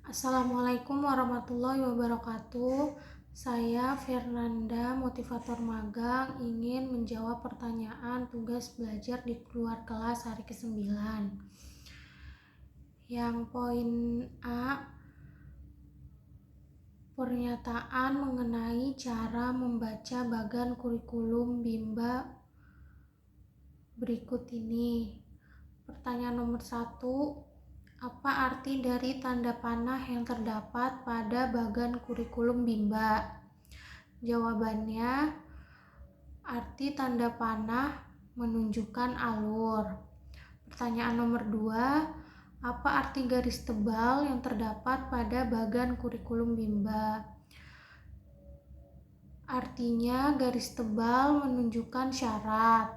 Assalamualaikum warahmatullahi wabarakatuh. Saya Fernanda, motivator magang, ingin menjawab pertanyaan tugas belajar di luar kelas hari ke-9. Yang poin A, pernyataan mengenai cara membaca bagan kurikulum Bimba berikut ini. Pertanyaan nomor 1, apa arti dari tanda panah yang terdapat pada bagan kurikulum Bimba? Jawabannya, arti tanda panah menunjukkan alur. Pertanyaan nomor 2, apa arti garis tebal yang terdapat pada bagan kurikulum Bimba? Artinya, garis tebal menunjukkan syarat.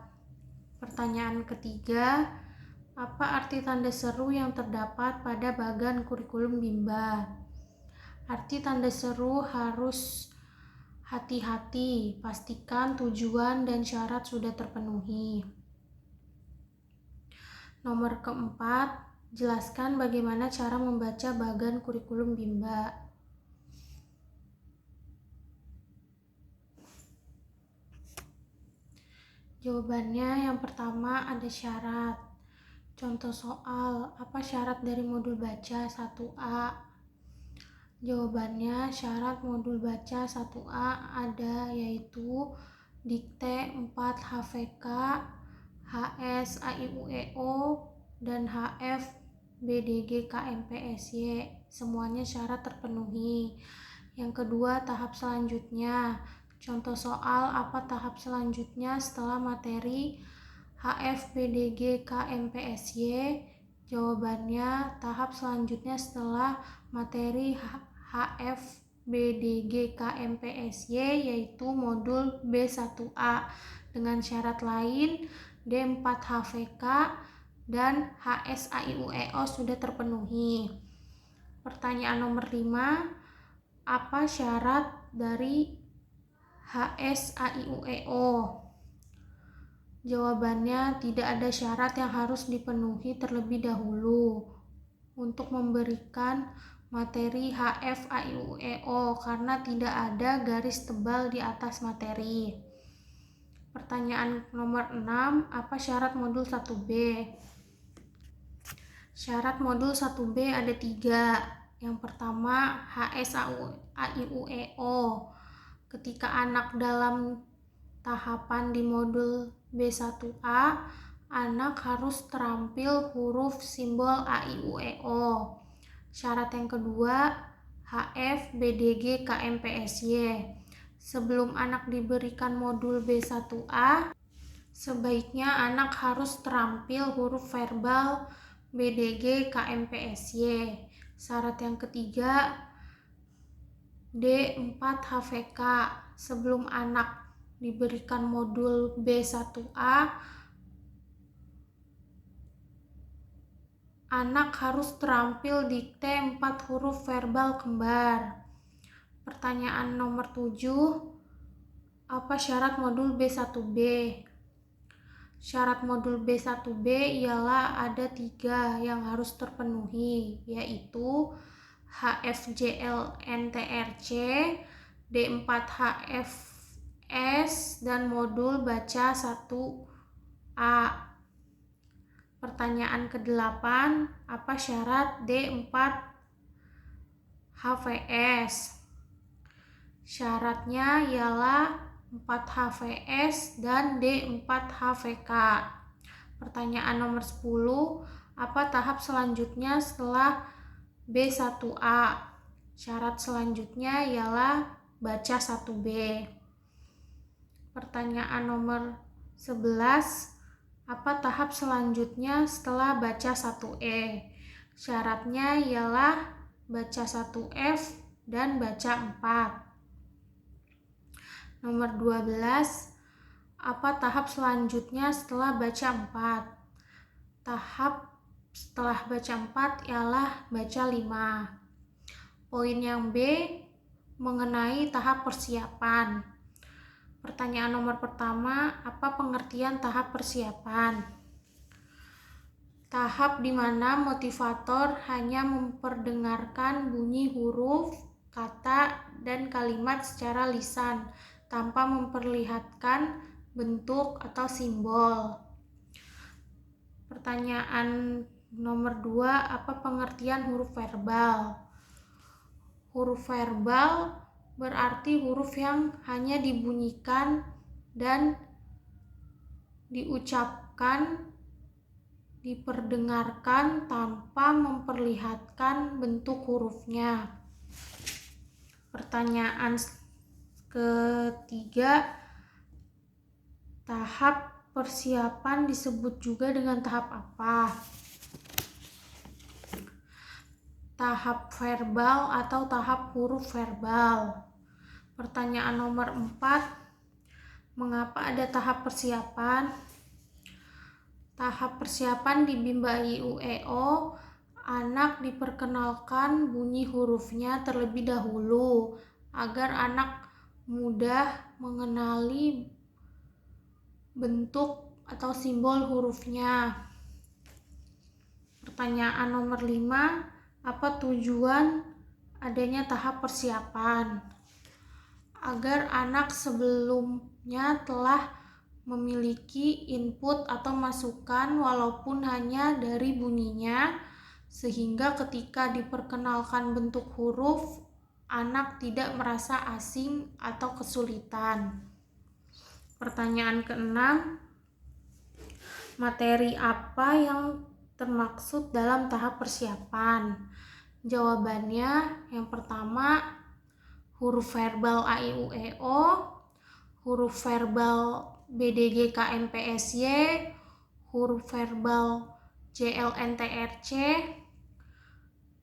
Pertanyaan ketiga, apa arti tanda seru yang terdapat pada bagan kurikulum Bimba? Arti tanda seru harus hati-hati, pastikan tujuan dan syarat sudah terpenuhi. Nomor keempat, jelaskan bagaimana cara membaca bagan kurikulum Bimba. Jawabannya, yang pertama ada syarat. Contoh soal, apa syarat dari modul baca 1A? Jawabannya, syarat modul baca 1A ada yaitu dikte 4 HVK, HS AIUEO, dan HF BDG KMPSY. Semuanya syarat terpenuhi. Yang kedua, tahap selanjutnya. Contoh soal, apa tahap selanjutnya setelah materi HF BDG KMPSY? Jawabannya, tahap selanjutnya setelah materi HF BDG KMPSY yaitu modul B1A dengan syarat lain D4 HVK dan HS AIUEO sudah terpenuhi. Pertanyaan nomor 5, apa syarat dari HS AIUEO? Jawabannya, tidak ada syarat yang harus dipenuhi terlebih dahulu untuk memberikan materi HF AIUEO karena tidak ada garis tebal di atas materi. Pertanyaan nomor 6, apa syarat modul 1B? Syarat modul 1B ada 3. Yang pertama, HS AIUEO. Ketika anak dalam tahapan di modul B1A, anak harus terampil huruf simbol AIUEO. Syarat yang kedua, HF BDG KMPSY. Sebelum anak diberikan modul B1A, sebaiknya anak harus terampil huruf verbal BDG KMPSY. Syarat yang ketiga, D4 HVK. Sebelum anak diberikan modul B1A, anak harus terampil dikte 4 huruf verbal kembar. Pertanyaan nomor 7, apa syarat modul B1B? Syarat modul B1B ialah ada 3 yang harus terpenuhi, yaitu HFJLNTRC, D4 HFS, dan modul baca 1A. Pertanyaan ke-8, apa syarat D4 HVS? Syaratnya ialah 4 HVS dan D4 HVK. Pertanyaan nomor 10, apa tahap selanjutnya setelah B1A? Syarat selanjutnya ialah baca 1B. Pertanyaan nomor 11, apa tahap selanjutnya setelah baca 1E? Syaratnya ialah baca 1F dan baca 4. Nomor 12, apa tahap selanjutnya setelah baca 4? Tahap setelah baca 4 ialah baca 5. Poin yang B, mengenai tahap persiapan. Pertanyaan nomor pertama, apa pengertian tahap persiapan? Tahap di mana motivator hanya memperdengarkan bunyi huruf, kata, dan kalimat secara lisan tanpa memperlihatkan bentuk atau simbol. Pertanyaan nomor 2, apa pengertian huruf verbal? Huruf verbal berarti huruf yang hanya dibunyikan dan diucapkan, diperdengarkan tanpa memperlihatkan bentuk hurufnya. Pertanyaan ketiga, tahap persiapan disebut juga dengan tahap apa? Tahap verbal atau tahap huruf verbal. Pertanyaan nomor 4, mengapa ada tahap persiapan? Tahap persiapan di Bimba IUEO, anak diperkenalkan bunyi hurufnya terlebih dahulu agar anak mudah mengenali bentuk atau simbol hurufnya. Pertanyaan nomor 5, apa tujuan adanya tahap persiapan? Agar anak sebelumnya telah memiliki input atau masukan walaupun hanya dari bunyinya, sehingga ketika diperkenalkan bentuk huruf, anak tidak merasa asing atau kesulitan. Pertanyaan ke-6, materi apa yang termaksud dalam tahap persiapan? Jawabannya, yang pertama, huruf verbal A, I, U, E, O, huruf verbal BDG KMPSY, huruf verbal JLNTRC,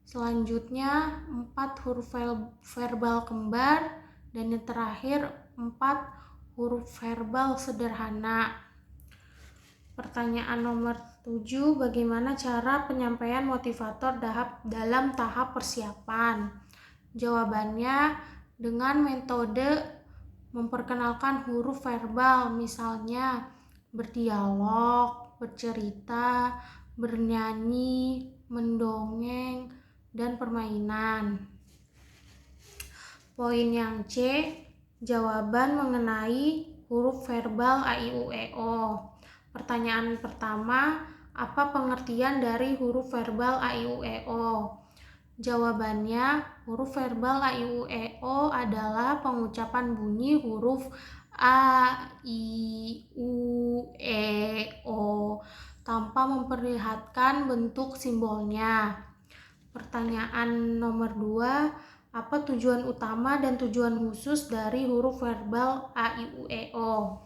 selanjutnya 4 huruf verbal kembar, dan yang terakhir 4 huruf verbal sederhana. Pertanyaan nomor 7, bagaimana cara penyampaian motivator dalam tahap persiapan? Jawabannya, dengan metode memperkenalkan huruf verbal, misalnya berdialog, bercerita, bernyanyi, mendongeng, dan permainan. Poin yang C, jawaban mengenai huruf verbal A, I, U, E, O. Pertanyaan pertama, apa pengertian dari huruf verbal A, I, U, E, O? Jawabannya, huruf verbal A, I, U, E, O adalah pengucapan bunyi huruf A, I, U, E, O tanpa memperlihatkan bentuk simbolnya. Pertanyaan nomor 2, apa tujuan utama dan tujuan khusus dari huruf verbal A, I, U, E, O?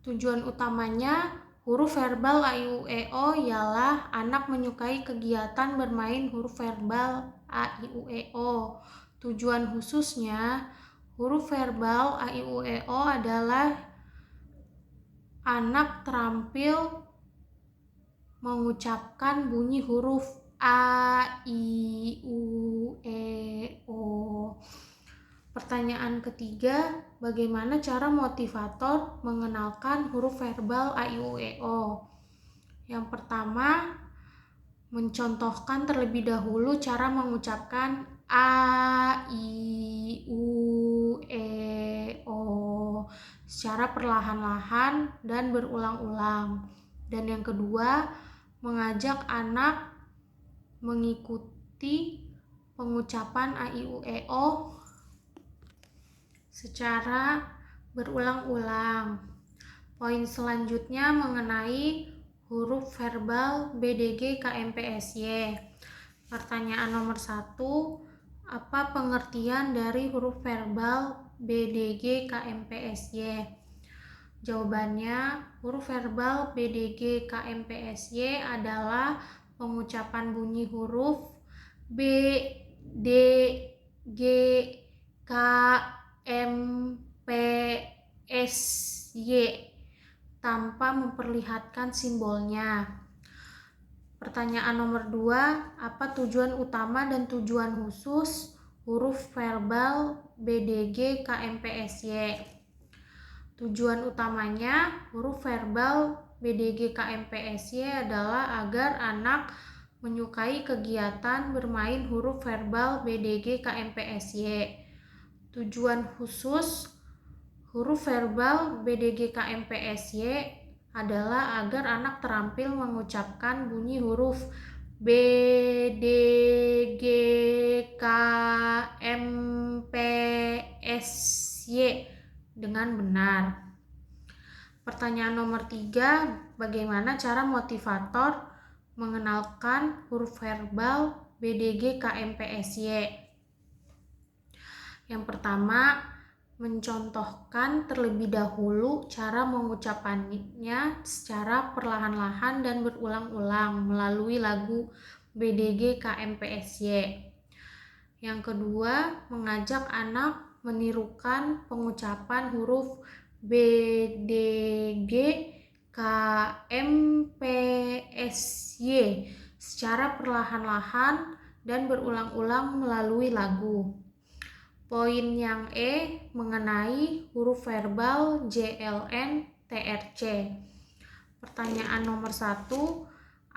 Tujuan utamanya huruf verbal A, I, U, E, O ialah anak menyukai kegiatan bermain huruf verbal A, I, U, E, O. Tujuan khususnya huruf verbal A, I, U, E, O adalah anak terampil mengucapkan bunyi huruf A, I, U, E, O. Pertanyaan ketiga, bagaimana cara motivator mengenalkan huruf verbal A, I, U, E, O? Yang pertama, mencontohkan terlebih dahulu cara mengucapkan A, I, U, E, O secara perlahan-lahan dan berulang-ulang. Dan yang kedua, mengajak anak mengikuti pengucapan A, I, U, E, O secara berulang-ulang. Poin selanjutnya mengenai huruf verbal BDG KMPSY. Pertanyaan nomor 1, apa pengertian dari huruf verbal BDG KMPSY? Jawabannya, huruf verbal BDG KMPSY adalah pengucapan bunyi huruf B, D, G, K, M, P, S, Y tanpa memperlihatkan simbolnya. Pertanyaan nomor 2, apa tujuan utama dan tujuan khusus huruf verbal BDG KMPSY? Tujuan utamanya huruf verbal BDG KMPSY adalah agar anak menyukai kegiatan bermain huruf verbal BDG KMPSY. Tujuan khusus huruf verbal BDG KMPSY adalah agar anak terampil mengucapkan bunyi huruf B, D, G, K, M, P, S, Y dengan benar. Pertanyaan nomor 3, bagaimana cara motivator mengenalkan huruf verbal BDG KMPSY? Yang pertama, mencontohkan terlebih dahulu cara mengucapannya secara perlahan-lahan dan berulang-ulang melalui lagu BDG KMPSY. Yang kedua, mengajak anak menirukan pengucapan huruf B, D, G, K, M, P, S, Y secara perlahan-lahan dan berulang-ulang melalui lagu. Poin yang mengenai huruf verbal JLN TRC. Pertanyaan nomor 1,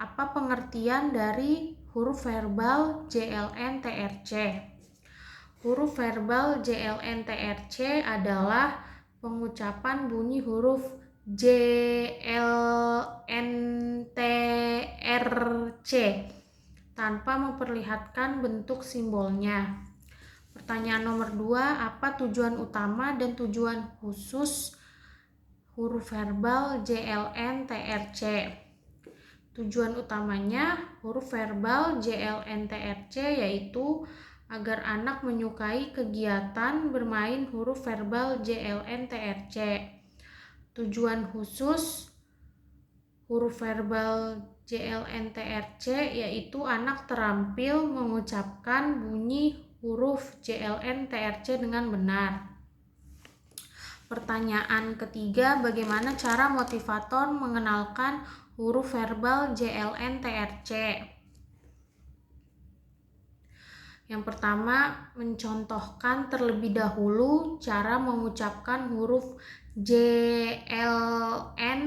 apa pengertian dari huruf verbal JLN TRC? Huruf verbal JLN TRC adalah pengucapan bunyi huruf JLN TRC tanpa memperlihatkan bentuk simbolnya. Pertanyaan nomor 2, apa tujuan utama dan tujuan khusus huruf verbal JLN TRC? Tujuan utamanya huruf verbal JLN TRC yaitu agar anak menyukai kegiatan bermain huruf verbal JLN TRC. Tujuan khusus huruf verbal JLN TRC yaitu anak terampil mengucapkan bunyi huruf JLN TRC dengan benar. Pertanyaan ketiga, bagaimana cara motivator mengenalkan huruf verbal JLN TRC? Yang pertama, mencontohkan terlebih dahulu cara mengucapkan huruf JLN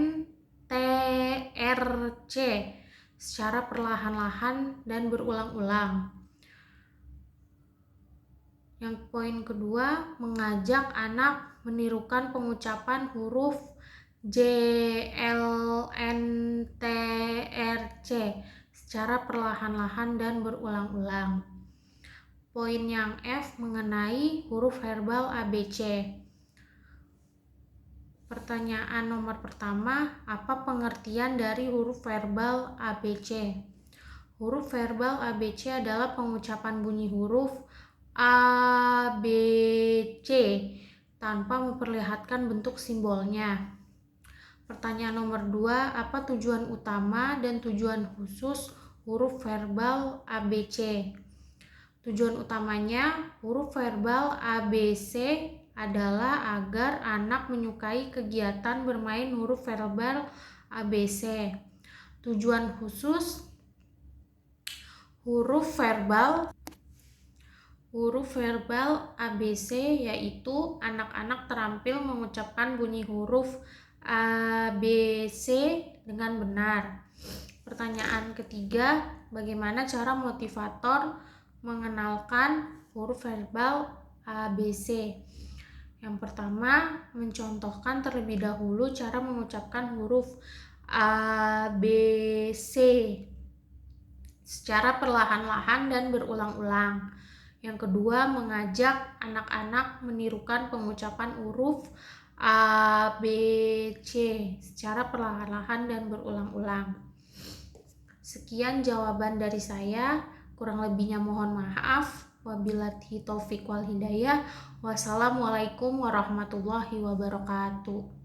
TRC secara perlahan-lahan dan berulang-ulang. Yang poin kedua, mengajak anak menirukan pengucapan huruf JLN TRC secara perlahan-lahan dan berulang-ulang. Poin yang F mengenai huruf verbal ABC. Pertanyaan nomor pertama, apa pengertian dari huruf verbal ABC? Huruf verbal ABC adalah pengucapan bunyi huruf A, B, C tanpa memperlihatkan bentuk simbolnya. Pertanyaan nomor 2, apa tujuan utama dan tujuan khusus huruf verbal ABC? Tujuan utamanya huruf verbal ABC adalah agar anak menyukai kegiatan bermain huruf verbal ABC. Tujuan khusus huruf verbal ABC yaitu anak-anak terampil mengucapkan bunyi huruf ABC dengan benar. Pertanyaan ketiga, bagaimana cara motivator mengenalkan huruf verbal ABC? Yang pertama, mencontohkan terlebih dahulu cara mengucapkan huruf ABC secara perlahan-lahan dan berulang-ulang. Yang kedua, mengajak anak-anak menirukan pengucapan huruf A, B, C secara perlahan-lahan dan berulang-ulang. Sekian jawaban dari saya, kurang lebihnya mohon maaf. Wabillahi taufik wal hidayah. Wassalamualaikum warahmatullahi wabarakatuh.